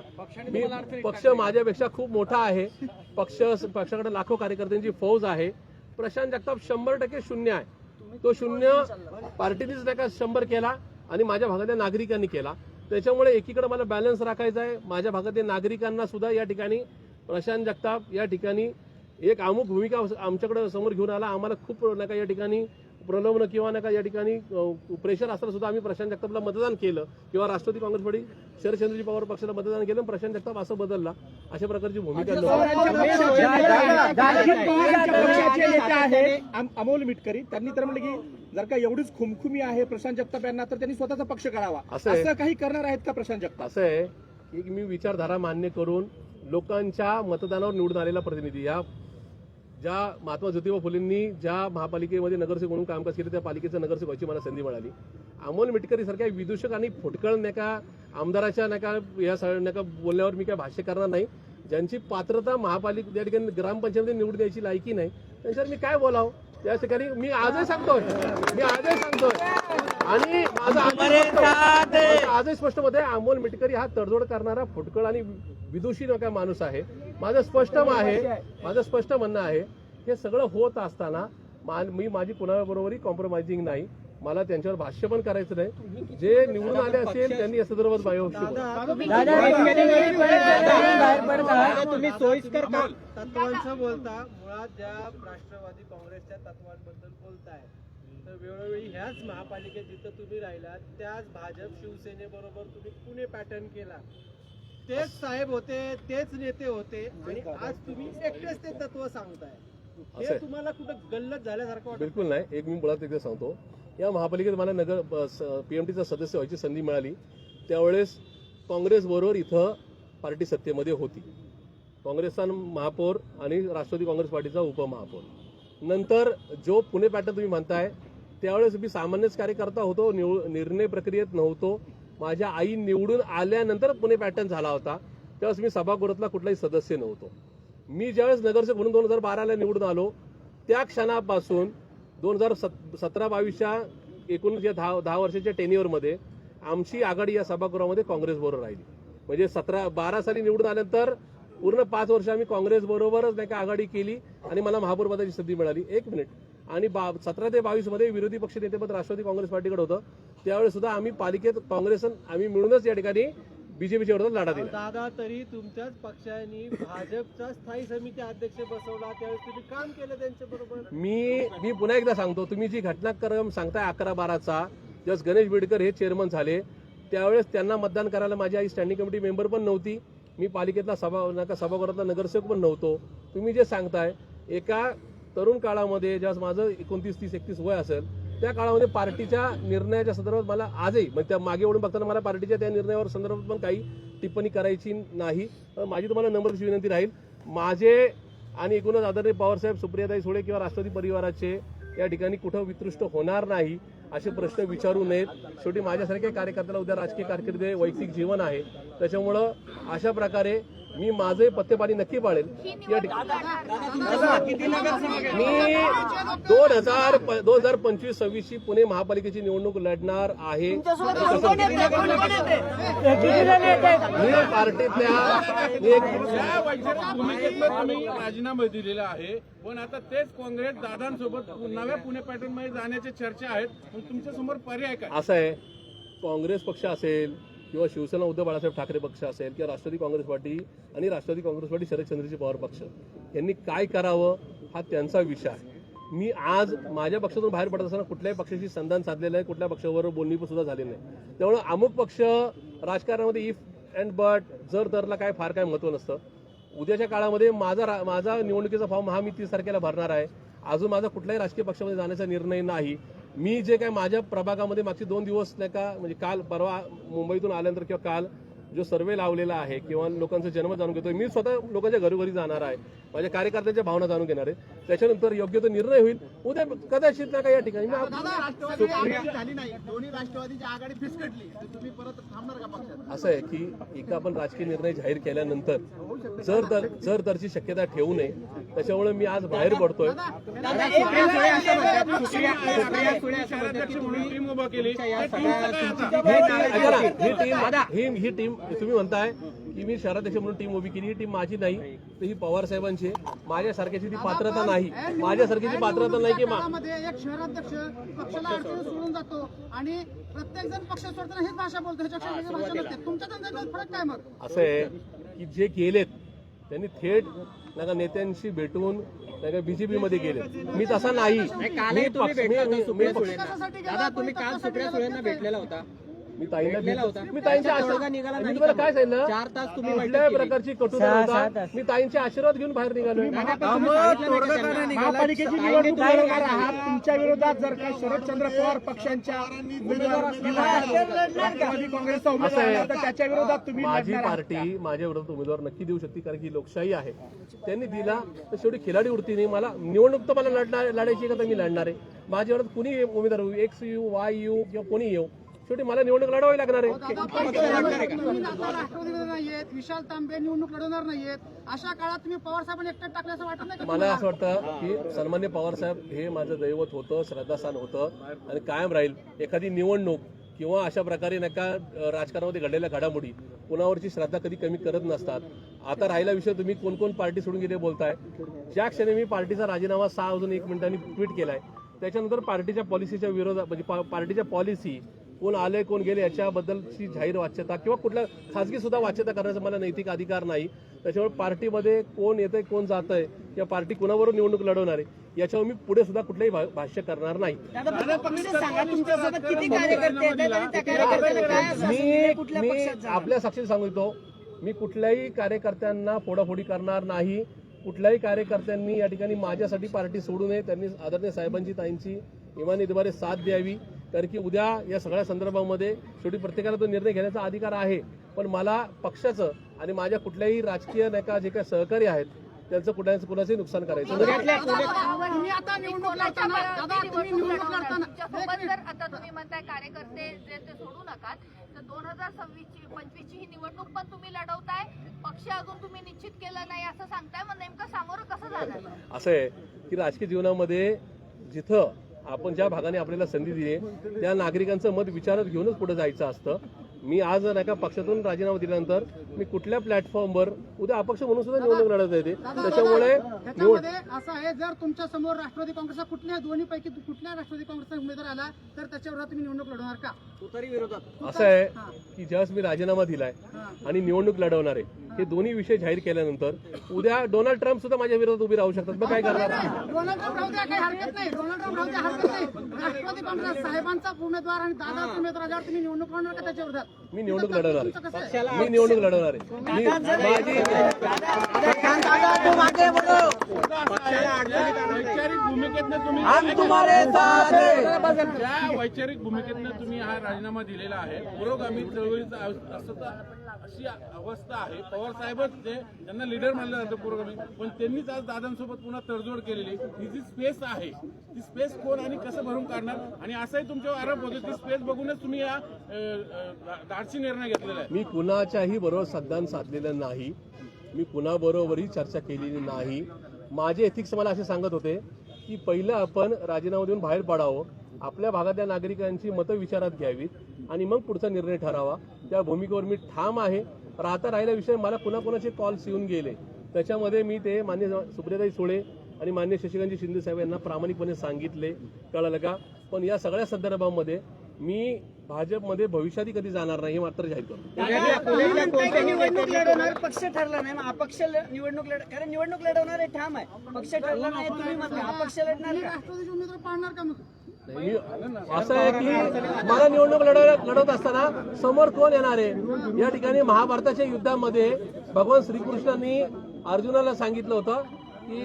पक्ष माझ्यापेक्षा खूप मोठा आहे. पक्षाकडे लाखो कार्यकर्त्यांची फौज आहे. प्रशांत जगताप 100% शून्य आहे. तो शून्य पार्टीनेच नाही का 100 केला आणि माझ्या भागातल्या नागरिकांनी केला. त्याच्यामुळे एकीकडे मला बॅलन्स राखायचा आहे. माझ्या भागातल्या नागरिकांना सुद्धा या ठिकाणी प्रशांत जगताप या ठिकाणी एक अमुक भूमिका आमच्याकडे समोर घेऊन आला. आम्हाला खूप नाही का या ठिकाणी प्रलोभन किंवा नका या ठिकाणी प्रेशर असताना सुद्धा आम्ही प्रशांत जगतापला मतदान केलं किंवा राष्ट्रवादी काँग्रेस पार्टी शरदचंद्रजी पवार पक्षाला मतदान केलं, प्रशांत जगताप असं बदलला, अशा प्रकारची भूमिका पक्षाचे नेते आहेत अमोल मिटकरी, त्यांनी तर म्हणलं की जर का एवढीच खुमखुमी आहे प्रशांत जगताप यांना तर त्यांनी स्वतःचा पक्ष काढावा, असं काही करणार आहेत का प्रशांत जगताप? असं आहे की मी विचारधारा मान्य करून लोकांच्या मतदानावर निवडून आलेला प्रतिनिधी, या ज्या महात्मा ज्योतिबा फुलेंनी ज्या महापालिकेमध्ये नगरसेवक म्हणून कामकाज केले त्या पालिकेचं नगरसेवक व्हायची मला संधी मिळाली. अमोल मिटकरी सारख्या विदूषक आणि फुटकळ नका आमदाराच्या नका या नका बोलण्यावर मी काय भाष्य करणार नाही. ज्यांची पात्रता महापालिका या ठिकाणी ग्रामपंचायतीमध्ये निवडून द्यायची लायकी नाही त्यांच्यावर मी काय बोलावं. त्या ठिकाणी मी आजही सांगतोय आणि माझं आजही स्पष्ट मत आहे, अमोल मिटकरी हा तडजोड करणारा फुटकळ आणि विदुषी नका माणूस आहे. माझं स्पष्ट म्हणणं आहे हे सगळं होत असताना मी माझी कुणाबरोबरही कॉम्प्रोमाइजिंग नाही, मला त्यांच्यावर भाष्य पण करायचं नाही. जे निवडून आले असेल त्यांनी या संदर्भात तुम्ही सोयीस्कर का तत्वांचं बोलता, मुळात ज्या राष्ट्रवादी काँग्रेसच्या तत्वांबद्दल बोलताय तर वेळोवेळी ह्याच महापालिकेत जिथं तुम्ही राहिलात त्याच भाजप शिवसेनेबरोबर तुम्ही पुणे पॅटर्न केला, तेच साहेब होते, तेच नेते होते आणि आज तुम्ही एकटेच ते तत्व सांगताय. हे तुम्हाला कुठं गल्लत झाल्यासारखं वाटतं? बिलकुल नाही. एक मी मुळात एकदा सांगतो, या महापालिकेत मला पीएमटीचा सदस्य व्हायची संधी मिळाली त्यावेळेस काँग्रेस बरोबर इथं पार्टी सत्तेमध्ये होती. काँग्रेसचा महापौर आणि राष्ट्रवादी काँग्रेस पार्टीचा उपमहापौर. नंतर जो पुणे पॅटर्न तुम्ही म्हणताय त्यावेळेस मी सामान्यच कार्यकर्ता होतो, निर्णय प्रक्रियेत नव्हतो. माझ्या आई निवडून आल्यानंतर पुणे पॅटर्न झाला होता, त्यावेळेस मी सभागृहातला कुठलाही सदस्य नव्हतो. मी ज्यावेळेस नगरसेवक म्हणून 2012ला निवडून आलो त्या क्षणापासून 2017-22च्या एकूण या 10 वर्षाच्या टेन्युअरमध्ये आमची आघाडी या सभागृहामध्ये काँग्रेस बरोबर राहिली. म्हणजे 12 साली निवडून आल्यानंतर पूर्ण 5 वर्ष आम्ही काँग्रेस बरोबरच नाही का आघाडी केली आणि मला महापौरपदाची संधी मिळाली. 1 मिनिट. आणि 17 ते 22 मध्ये विरोधी पक्ष नेतेपद राष्ट्रवादी काँग्रेस पार्टीकडे होतं, त्यावेळेस सुद्धा आम्ही पालिकेत काँग्रेस आम्ही मिळूनच या ठिकाणी बीजेपीच्या विरोधात लढा दिला. दादा, तरी तुमच्याच पक्षाने भाजपचा स्थायी समिती अध्यक्ष बसवला, त्यावेळेस तुम्ही काम केलं त्यांच्या बरोबर. मी पुन्हा एकदा सांगतो, तुम्ही जी घटनाक्रम सांगताय 11-12चा, ज्यावेळेस गणेश बिडकर हे चेअरमन झाले त्यावेळेस त्यांना मतदान करायला माझी आई स्टँडिंग कमिटी मेंबर पण नव्हती, मी पालिकेतला सभागृहातला नगरसेवक पण नव्हतो. तुम्ही जे सांगताय एका तरुण काळामध्ये ज्यावेळेस माझं 29, 30, 31 वय असेल त्या काळामध्ये पार्टीच्या निर्णयाच्या संदर्भात मला आजही म्हणजे त्या मागे वळून बघताना मला पार्टीच्या त्या निर्णयावर संदर्भात पण काही टिप्पणी करायची नाही. माझी तुम्हाला नम्रची विनंती राहील, माझे आणि एकूणच आदरणीय पवारसाहेब, सुप्रियाताई सुळे किंवा राष्ट्रवादी परिवाराचे या ठिकाणी कुठं वितृष्ट होणार नाही असे प्रश्न विचारू नयेत. शेवटी माझ्यासारख्या कार्यकर्त्याला उद्या राजकीय कारकिर्दी वैयक्तिक जीवन आहे, त्याच्यामुळं अशा प्रकारे मी माझे पत्तेपाणी नक्की पाळेल. या ठिकाणी मी 2025-26 पुणे महापालिकेची निवडणूक लढणार आहे. राजीनामा दिलेला आहे, पण आता तेच काँग्रेस दादांसोबत नव्या पुणे पॅटर्न मध्ये जाण्याच्या चर्चा आहेत. तुमच्या समोर पर्याय काय? असं आहे, काँग्रेस पक्ष असेल किंवा शिवसेना उद्धव बाळासाहेब ठाकरे पक्ष असेल किंवा राष्ट्रवादी काँग्रेस पार्टी आणि राष्ट्रवादी काँग्रेस पार्टी शरदचंद्रजी पवार पक्ष यांनी काय करावं हा त्यांचा विषय आहे. मी आज माझ्या पक्षातून बाहेर पडत असताना कुठल्याही पक्षाशी संधान साधलेलं आहे, कुठल्या पक्षाबरोबर बोलणी सुद्धा झालेली नाही. त्यामुळे अमुक पक्ष राजकारणामध्ये इफ अँड बट जर तरला काय फार काय महत्व नसतं. उद्याच्या काळामध्ये माझा निवडणुकीचा फॉर्म हा मी 30 तारखेला भरणार आहे. अजून माझा कुठल्याही राजकीय पक्षामध्ये जाण्याचा निर्णय नाही. मी जे काय माझ्या प्रभागामध्ये मागचे 2 दिवस नाही का म्हणजे काल परवा मुंबईतून आल्यानंतर किंवा काल जो सर्वे लावलेला आहे किंवा लोकांचा जन्म जाणून घेतोय, मी स्वतः लोकांच्या घरोघरी जाणार आहे, माझ्या कार्यकर्त्यांच्या भावना जाणून घेणार आहे. त्याच्यानंतर योग्य तो निर्णय होईल. उद्या कदाचित नाही का या ठिकाणी झाली नाही, दोन्ही राष्ट्रवादीची आघाडी फिसकटली, तुम्ही परत थांबणार का पक्षात? असं आहे की एका आपण राजकीय निर्णय जाहीर केल्यानंतर जर तरची शक्यता ठेवू नये. त्याच्यामुळे मी आज बाहेर पडतोय. ही टीम तुम्ही म्हणताय की मी शहराध्यक्ष म्हणून टीम उभी केली, ही टीम माझी नाही, तर ही पवार साहेबांची. माझ्यासारख्याची ती पात्रता नाही, माझ्यासारखी पात्रता नाही की एक शहराध्यक्ष पक्षाला अडचण सोडून जातो आणि प्रत्येक जण पक्ष सोडताना हेच भाषा बोलतो, तुमच्या फरक काय मग? असं आहे की जे गेलेत त्यांनी थेट नका नेत्यांशी भेटून नका बीजेपी मध्ये गेले. मी तसा नाही. कालही तुम्ही भेटला होता सुप्रिया मी- सुळेंना. दादा तुम्ही काल सुप्रिया सुळेंना भेटलेला होता. मी ताईला भेटलेला होता. मी ताईंच्या त्याचा तोडगा निघाला मी नाही तुम्हाला का? काय सांगितलं, 4 तास तुम्ही कुठल्याही बैठक केली. प्रकारची कटुता नव्हता. मी ताईंचे आशीर्वाद घेऊन बाहेर निघालो. महापालिकेची निवडणूक लढवणार आहात. तुमच्या विरोधात जर का शरदचंद्र पवार पक्षांच्या उमेदवार किंवा राष्ट्रवादी काँग्रेसचा असं उमेदवार आहे, आला तर त्याच्या विरोधात तुम्ही माझी लढणार आहात का? पार्टी माझ्या विरोधात उमेदवार नक्की देऊ शकते, कारण की लोकशाही आहे. त्यांनी दिला तर शेवटी खिलाडी वृत्तीने मला निवडणूक तर मला लढायची का तर मी लढणार आहे. माझ्या विरोधात कुणी उमेदवार येऊ, एक्स येऊ, वाय येऊ किंवा कोणी येऊ, शेवटी मला निवडणूक लढवावी लागणार आहे. तुम्ही आता राष्ट्रवादीमध्ये नाहीयेत, विशाल तांबे निवडणूक लढवणार नाहीयेत. अशा काळात तुम्ही पवार साहेबांना एकट्यात टाकलं असं वाटत नाही का मला तुम्हाला? असं वाटतं की सन्मान्य पवार साहेब हे माझं दैवत होतं, श्रद्धास्थान होतं आणि कायम राहील. एखादी निवडणूक किंवा अशा प्रकारे नका राजकारणामध्ये घडलेल्या घडामोडी कुणावरची श्रद्धा कधी कमी करत नसतात. आता राहिला विषय, तुम्ही कोण कोण पार्टी सोडून गेले बोलताय. ज्या क्षणी मी पार्टीचा राजीनामा 6 वाजून 1 मिनिटांनी ट्विट केलाय, त्याच्यानंतर पार्टीच्या पॉलिसीच्या विरोधात म्हणजे पार्टीच्या पॉलिसी कोण आले कोण गेले याच्याबद्दलची जाहीर वाच्यता किंवा कुठल्या खासगी सुद्धा वाच्यता करण्याचा मला नैतिक अधिकार नाही. त्याच्यामुळे पार्टीमध्ये कोण येतंय कोण जातंय किंवा पार्टी कुणाबरोबर निवडणूक लढवणार आहे याच्यावर मी पुढे सुद्धा कुठलंही भाष्य करणार नाही. मी आपल्या साक्षीने सांगतो, मी कुठल्याही कार्यकर्त्यांना फोडाफोडी करणार नाही. कुठल्याही कार्यकर्त्यांनी या ठिकाणी माझ्यासाठी पार्टी सोडू नये. त्यांनी आदरणीय साहेबांची ताईंची इमानीद्वारे साथ द्यावी, कारण की उद्या या सगळ्या संदर्भामध्ये शेवटी प्रत्येकाला तो निर्णय घेण्याचा अधिकार आहे. पण मला पक्षाचं आणि माझ्या कुठल्याही राजकीय नायका जे काही सहकारी आहेत त्यांचं कुणाचंही नुकसान करायचं नाही. तुम्ही आता निवडणूक लढताना दादा तुम्ही निवडणूक लढताना तुमच्यासोबत जर आता तुम्ही म्हणताय कार्यकर्ते जे ते सोडू नका, तर 2025 ची ही निवडणूक पण तुम्ही लढवताय, पक्ष अजून तुम्ही निश्चित केला नाही असं सांगताय. मग नेमकं सामोरं कसं जाणार? असं आहे की राजकीय जीवनामध्ये जिथं आपण ज्या भागाने आपल्याला संधी दिली आहे त्या नागरिकांचं मत विचारात घेऊनच पुढे जायचं असतं. मी आज नाही का पक्षातून राजीनामा दिल्यानंतर मी कुठल्या प्लॅटफॉर्मवर उद्या अपक्ष म्हणून सुद्धा निवडणूक लढत येते. त्याच्यामुळे त्याच्यामध्ये असं आहे, जर तुमच्या समोर राष्ट्रवादी काँग्रेसचा कुठल्या दोन्ही पैकी कुठल्या राष्ट्रवादी काँग्रेसचा उमेदवार आला तर त्याच्यावर तुम्ही निवडणूक लढवणार का? तुतारी विरोधात असं आहे की ज्यावेळेस मी राजीनामा दिलाय आणि निवडणूक लढवणार आहे, हे दोन्ही विषय जाहीर केल्यानंतर उद्या डोनाल्ड ट्रम्प सुद्धा माझ्या विरोधात उभी राहू शकतात. मग काय करणार? डोनाल्ड ट्रम्प राहू द्या, काही हरकत नाही. डोनाल्ड ट्रम्प राहू द्या, हरकत नाही. राष्ट्रवादी काँग्रेस साहेबांचा उमेदवार आणि दादाचा उमेदवार आल्यावर तुम्ही निवडणूक लढवणार का त्याच्या विरोधात? मी निवडणूक लढवणार आहे. मी निवडणूक लढवणार आहे. वैचारिक भूमिकेतनं तुम्ही ज्या वैचारिक भूमिकेतनं तुम्ही हा राजीनामा दिलेला आहे, पुरोगामी चळवळीचा अशी अवस्था आहे. पवार साहेबच ते त्यांना लीडर मानलं जातं पुरोगामी, पण त्यांनीच आज दादांसोबत पुन्हा तडजोड केलेली. ही जी स्पेस आहे ती स्पेस कोण आणि कसं भरून काढणार, आणि असाही तुमच्यावर आरोप होतो ती स्पेस बघूनच तुम्ही हा धाडसी निर्णय घेतलेला आहे. मी कुणाच्याही बरोबर संधान साधलेलं नाही. मी कुणाबरोबरही चर्चा केलेली नाही. माझे एथिक्स मला असे सांगत होते की पहिलं आपण राजीनामा देऊन बाहेर पडावं, आपल्या भागातल्या नागरिकांची मतं विचारात घ्यावीत आणि मग पुढचा निर्णय ठरावा. त्या भूमिकेवर मी ठाम आहे. राहता राहिला विषय मला कुणाकुणाचे कॉल्स येऊन गेले, त्याच्यामध्ये मी ते मान्य सुप्रियाताई सुळे आणि मान्य शशिकांत शिंदे साहेब यांना प्रामाणिकपणे सांगितले, कळलं का. पण या सगळ्या संदर्भामध्ये मी भाजपमध्ये भविष्यातही कधी जाणार नाही हे मात्र जाहीर करतो. निवडणूक लढवणार पक्ष ठरला नाही, मग अपक्ष निवडणूक कारण निवडणूक लढवणारे ठाम आहे. पक्ष ठरला नाही, तुम्ही म्हणता अपक्ष लढणार का? राष्ट्रवादीचे उमेदवार पाळणार का मग? असं आहे की मला निवडणूक लढवत असताना समोर कोण येणार आहे. या ठिकाणी महाभारताच्या युद्धामध्ये भगवान श्रीकृष्णांनी अर्जुनाला सांगितलं होतं की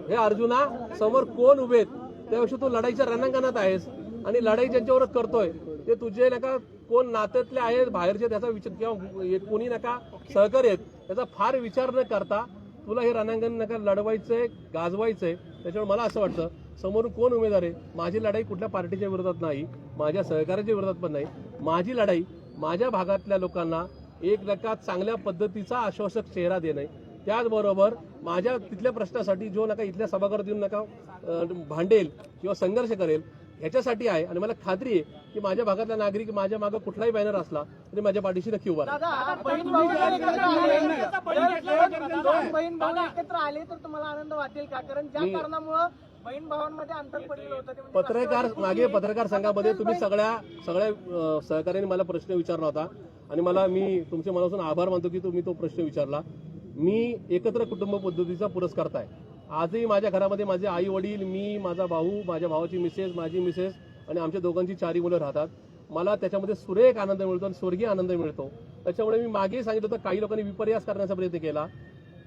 हे अर्जुना, समोर कोण उभेत त्यापेक्षा तू लढाईच्या रणांगणात आहेस आणि लढाई ज्यांच्यावर करतोय ते तुझे नका कोण नात्यातले आहेत बाहेरचे त्याचा विचार किंवा कोणी नका सहकारी आहेत त्याचा फार विचार न करता तुला हे रणांगण नका लढवायचंय, गाजवायचंय. त्याच्यामुळे मला असं वाटतं समोरून कोण उमेदवार आहे, माझी लढाई कुठल्या पार्टीच्या विरोधात नाही, माझ्या सहकार्याच्या विरोधात पण नाही. माझी लढाई माझ्या भागातल्या लोकांना एक नका चांगल्या पद्धतीचा आश्वासक चेहरा देणे, त्याचबरोबर माझ्या तिथल्या प्रश्नासाठी जो नका इथल्या सभागृहात येऊन नका भांडेल किंवा संघर्ष करेल ह्याच्यासाठी आहे. आणि मला खात्री आहे की माझ्या भागातला नागरिक माझ्या मागे कुठलाही बॅनर असला तरी माझ्या पाठीशी नक्की उभा राहील. बहीण भाऊ एकत्र आले तर तुम्हाला आनंद वाटेल का? कारण ज्या कारणामुळे बहीण भावांमध्ये अंतर पडलेलं होतं. मागे पत्रकार संघामध्ये तुम्ही सगळ्या सहकार्याने मला प्रश्न विचारला होता आणि मी तुमच्या मनापासून आभार मानतो की तुम्ही तो प्रश्न विचारला. मी एकत्र कुटुंब पद्धतीचा पुरस्कर्ता आहे. आजही माझ्या घरामध्ये माझे आई वडील, मी, माझा भाऊ, माझ्या भावाची मिसेस, माझी मिसेस आणि आमच्या दोघांची 4 मुलं राहतात. मला त्याच्यामध्ये सुरेख आनंद मिळतो आणि स्वर्गीय आनंद मिळतो. त्याच्यामुळे मी मागे सांगितलं होतं काही लोकांनी विपर्यास करण्याचा प्रयत्न केला.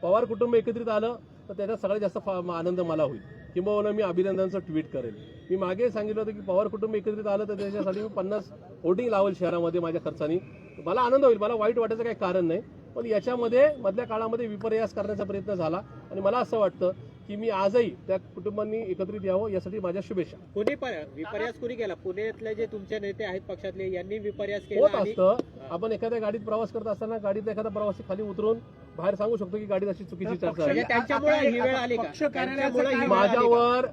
पवार कुटुंब एकत्रित आलं तर त्याचा सगळ्यात जास्त आनंद मला होईल, किंबहुना मी अभिनंदनचं ट्विट करेल. मी मागे सांगितलं होतं की पवार कुटुंब एकत्रित आलं तर त्याच्यासाठी मी 50 होर्डिंग लावेल शहरामध्ये माझ्या खर्चानी. मला आनंद होईल, मला वाईट वाटायचं काही कारण नाही. पण याच्यामध्ये मधल्या काळामध्ये विपर्यास करण्याचा प्रयत्न झाला आणि मला असं वाटतं की मी आजही त्या कुटुंबांनी एकत्रित यावं यासाठी माझ्या शुभेच्छा. कोणी विपर्यास कोणी केला? पुण्यातले जे तुमचे नेते आहेत पक्षातले यांनी विपर्यास केला. होत असतं. आपण एखाद्या गाडीत प्रवास करत असताना गाडीत एखादा प्रवासी खाली उतरून बाहेर सांगू शकतो की गाडीत अशी चुकीची चर्चा आहे. त्यांच्यामुळे ही वेळ आली का? माझ्यावर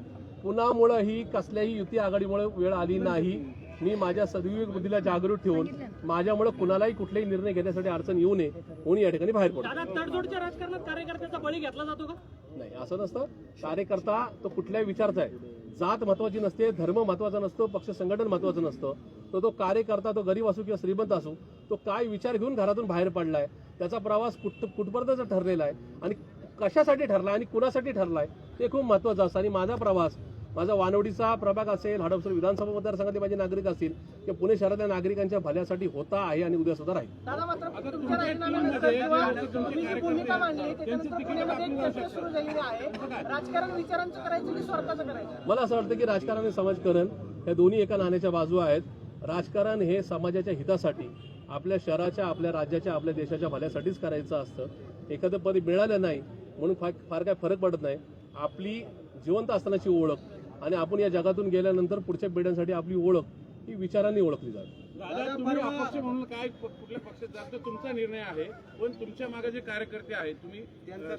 पुन्हामुळे ही कसल्याही युती आघाडीमुळे वेळ आली नाही. मी माझ्या सद्विवेक बुद्धीला जागृत ठेवून माझ्यामुळे कुणालाही कुठलाही निर्णय घेण्यासाठी अडचण येऊ नये म्हणून या ठिकाणी बाहेर पडतो. तडजोडच्या राजकारणात कार्यकर्त्याचा बळी घेतला जातो का? नाही, असं नसतं. कार्यकर्ता तो कुठल्याही विचारचा आहे. जात महत्वाची नसते, धर्म महत्वाचा नसतो, पक्ष संघटन महत्वाचं नसतं. तो कार्यकर्ता, तो गरीब असो किंवा श्रीमंत असो, तो काय विचार घेऊन घरातून बाहेर पडलाय, त्याचा प्रवास कुठपर्यंतचा ठरलेला आहे आणि कशासाठी ठरलाय आणि कुणासाठी ठरलाय ते खूप महत्वाचं असतं. आणि माझा प्रवास, माझा वानवडीचा प्रभाग असेल, हडपसर विधानसभा मतदारसंघातले माझे नागरिक असतील किंवा पुणे शहरातल्या नागरिकांच्या भल्यासाठी होता आहे आणि उद्या सुद्धा राहील. दादा, मात्र तुमच्या राजीनाम्यानंतर किंवा तुम्ही जी भूमिका मांडली त्याच्यानंतर पुण्यामध्ये एक चर्चा सुरू झालेली आहे. राजकारण विचारांचं करायचं की स्वार्थाचं करायचं? मला असं वाटतं की राजकारण आणि समाजकारण या दोन्ही एका नाण्याच्या बाजू आहेत. राजकारण हे समाजाच्या हितासाठी, आपल्या शहराच्या, आपल्या राज्याच्या, आपल्या देशाच्या भल्यासाठीच करायचं असतं. एखादं पद मिळालं नाही म्हणून फार काय फरक पडत नाही. आपली जिवंत असतानाची ओळख आणि आपण या जगातून गेल्यानंतर पुढच्या पिढ्यांसाठी आपली ओळख ही विचारांनी ओळखली जाते. दादा, तुम्ही अपक्ष म्हणून काय कुठल्या पक्षात जास्त तुमचा निर्णय आहे, पण तुमच्या मागे जे कार्यकर्ते आहेत, तुम्ही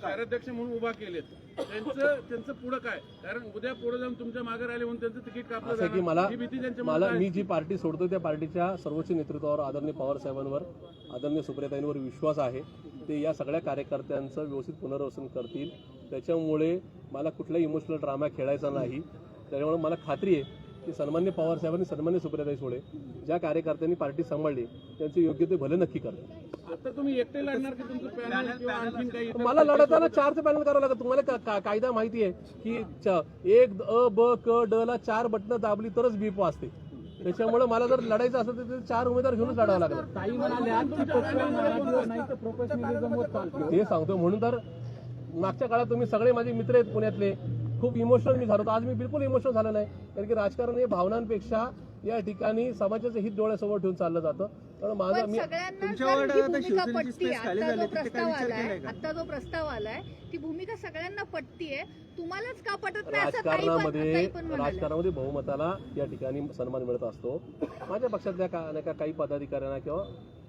शहराध्यक्ष म्हणून उभा केलेत, त्यांचं पुढं काय? कारण उद्या पुढे जाऊन तुमच्या मागे राहिले म्हणून त्यांचं तिकीट कापलं असं की जाणार, ही भीती त्यांच्या मनात मला आहे. मी जी पार्टी सोडतो त्या पार्टीच्या सर्वोच्च नेतृत्वावर, आदरणीय पवार साहेबांवर, आदरणीय सुप्रियाताईंवर विश्वास आहे. ते या सगळ्या कार्यकर्त्यांचं व्यवस्थित पुनर्वसन करतील. त्याच्यामुळे मला कुठलाही इमोशनल ड्रामा खेळायचा नाही. त्याच्यामुळे मला खात्री आहे की सन्मान्य पवार साहेबांनी, सन्मान्य सुप्रियाताई सुळे ज्या कार्यकर्त्यांनी पार्टी सांभाळली त्यांचे योग्य ते भले नक्की करतात. आता तुम्ही एकटे लढणार की तुमचं पॅनल किंवा आणखीन काही इतर? मला लढताना 4चं पॅनल करावं लागतं. तुम्हाला कायदा माहिती आहे की 1 अ ब क ड ला 4 बटणं दाबली तरच बीप वाजते. त्याच्यामुळे मला जर लढायचं असेल तर 4 उमेदवार घेऊनच लढावं लागलं. ते सांगतो म्हणून तर मागच्या काळात तुम्ही सगळे माझे मित्र आहेत पुण्यातले, खूप इमोशनल मी झालो. आज मी बिलकुल इमोशनल झालं नाही, कारण की राजकारण हे भावनांपेक्षा या ठिकाणी समाजाचं हित डोळ्यासमोर ठेवून चाललं जातं. कारण माझा पण सगळ्यांना जर ही भूमिका पटतीये, आता जो प्रस्ताव आलाय ती भूमिका सगळ्यांना पटतीये, तुम्हालाच का पटत नाही असं ताई पण म्हणाले. राजकारणामध्ये बहुमताला या ठिकाणी सन्मान मिळत असतो. माझ्या पक्षातल्या काही पदाधिकाऱ्यांना किंवा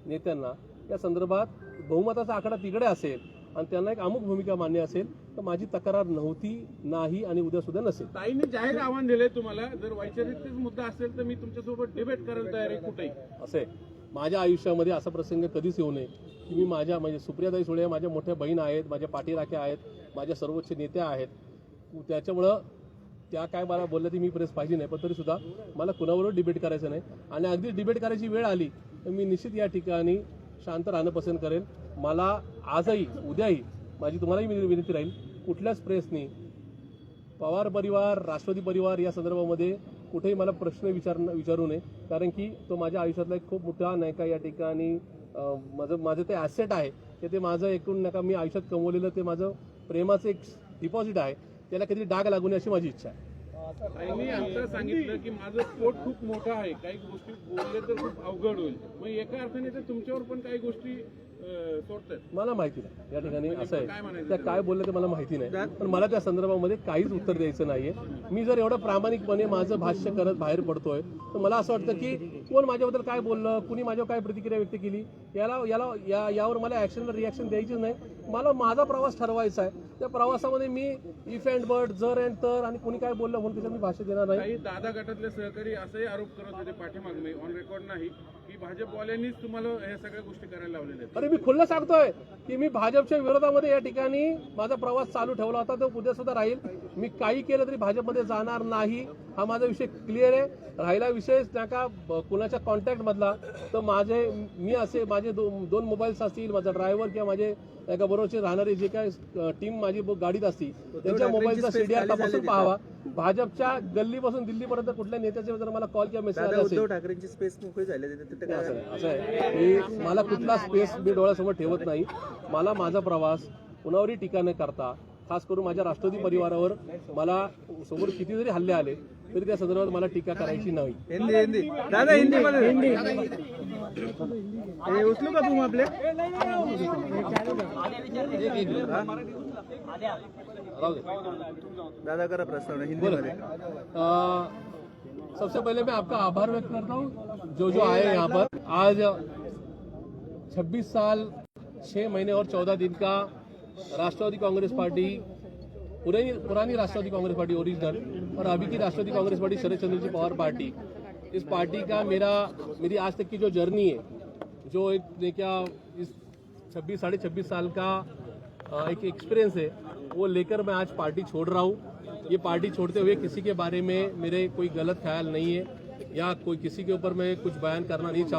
नेत्यांना या संदर्भात बहुमताचा आकडा तिकडे असेल आणि त्यांना एक अमुक भूमिका मान्य असेल तर माझी तक्रार नव्हती, नाही आणि उद्या सुद्धा नसेल. ताईंनी जाहीर आव्हान दिलंय तुम्हाला, जर वैचारिकतेच मुद्दा असेल तर मी तुमच्यासोबत डिबेट करायला तयार आहे कुठेही. असे माझ्या आयुष्यामध्ये असा प्रसंग कधीच येऊ नये की मी म्हणजे सुप्रियाताई सुळे माझ्या मोठ्या बहीण आहेत, माझ्या पाठीराख्या आहेत, माझ्या सर्वोच्च नेत्या आहेत. त्याच्यामुळं त्या काय मला बोलल्या ती मी प्रेस पाहिजे नाही, पण तरी सुद्धा मला कुणाबरोबर डिबेट करायचं नाही. आणि अगदी डिबेट करायची वेळ आली तर मी निश्चित या ठिकाणी शांत राहणं पसंत करेल. मला आजही उद्याही माझी तुम्हालाही विनंती राहील, कुठल्याच प्रेसनी पवार परिवार, राष्ट्रवादी परिवार या संदर्भामध्ये कुठेही मला प्रश्न विचारू नये. कारण की तो माझ्या आयुष्यातला एक खूप मोठा नाही का या ठिकाणी माझं ते ॲसेट आहे की ते माझं एकूण नाही का मी आयुष्यात कमवलेलं ते माझं प्रेमाचं एक डिपॉझिट आहे, त्याला कधी डाग लागू नये अशी माझी इच्छा आहे. ताईंनी आमचं सांगितलं की माझं पोट खूप मोठं आहे, काही गोष्टी बोलले तर खूप अवघड होईल. मग एका अर्थाने तर तुमच्यावर पण काही गोष्टी सोडतात. मला माहिती नाही या ठिकाणी असं आहे, त्या काय बोललं ते मला माहिती नाही, पण मला त्या संदर्भामध्ये काहीच उत्तर द्यायचं नाहीये. मी जर एवढं प्रामाणिकपणे माझं भाष्य करत बाहेर पडतोय तर मला असं वाटतं की कोण माझ्याबद्दल काय बोललं, कुणी माझ्यावर काय प्रतिक्रिया व्यक्त केली, यावर मला ऍक्शन रिॲक्शन द्यायचीच नाही. मला माझा प्रवास ठरवायचा आहे. त्या प्रवासामध्ये मी इफ अँड बट, जर अँड तर आणि कुणी काय बोललं म्हणून त्याच्यात मी भाष्य देणार नाही. काही दादा गटातले सहकारी असाही आरोप करत होते पाठीमागे, ऑन रेकॉर्ड नाही, की की भाजपवाल्यांनीच तुम्हाला हे सगळ्या गोष्टी करायला लावलेल्या आहेत? अरे मी खुल्लं सांगतोय की मी भाजपच्या विरोधामध्ये या ठिकाणी माझा प्रवास चालू ठेवला होता, तो उद्या सुद्धा राहील. मी काही केलं तरी भाजपमध्ये जाणार नाही, हा माझा विषय क्लिअर आहे. राहिला विषय नाही का कुणाच्या कॉन्टॅक्ट मधला, तर मी असे माझे दोन मोबाईल्स असतील, माझा ड्रायव्हर किंवा माझे एका बरोबरचे राहणारी जे काय टीम माझी गाडीत असती त्यांच्या मोबाईलचा सीडीआर तपासून पाहावा. भाजपच्या गल्लीपासून दिल्लीपर्यंत कुठल्या नेत्याचे जर मला कॉल किंवा मेसेज आला असेल, ठाकरेंची स्पेस मोकळी झाली असं आहे मी मला कुठला स्पेस मी डोळ्यासमोर ठेवत नाही. मला माझा प्रवास कुणावरही टीका न करता, खास करून माझ्या राष्ट्रवादी परिवारावर मला समोर किती जरी हल्ले आले तरी त्या संदर्भात मला टीका करायची नाही. हिंदी दादा हिंदी उचलू का तुम आपले दादा करा प्रस्ताव हिंदी मध्ये. सबसे पहले मैं आपका आभार व्यक्त करता हूँ जो आए यहाँ पर. आज 26 साल 6 महीने और 14 दिन का राष्ट्रवादी कांग्रेस पार्टी, पुरानी राष्ट्रवादी कांग्रेस पार्टी ओरिजिनल और अभी की राष्ट्रवादी कांग्रेस पार्टी शरद चंद्र जी पवार पार्टी, इस पार्टी का मेरी आज तक की जो जर्नी है, जो एक क्या इस 26-26.5 साल का एक एक्सपीरियंस है, वो लेकर मैं आज पार्टी छोड़ रहा हूँ. ये पार्टी छोड़ते हुए किसी के बारे में मेरे कोई गलत ख्याल नहीं है या कोई किसी के ऊपर मैं कुछ बयान करना नहीं चाहूँ.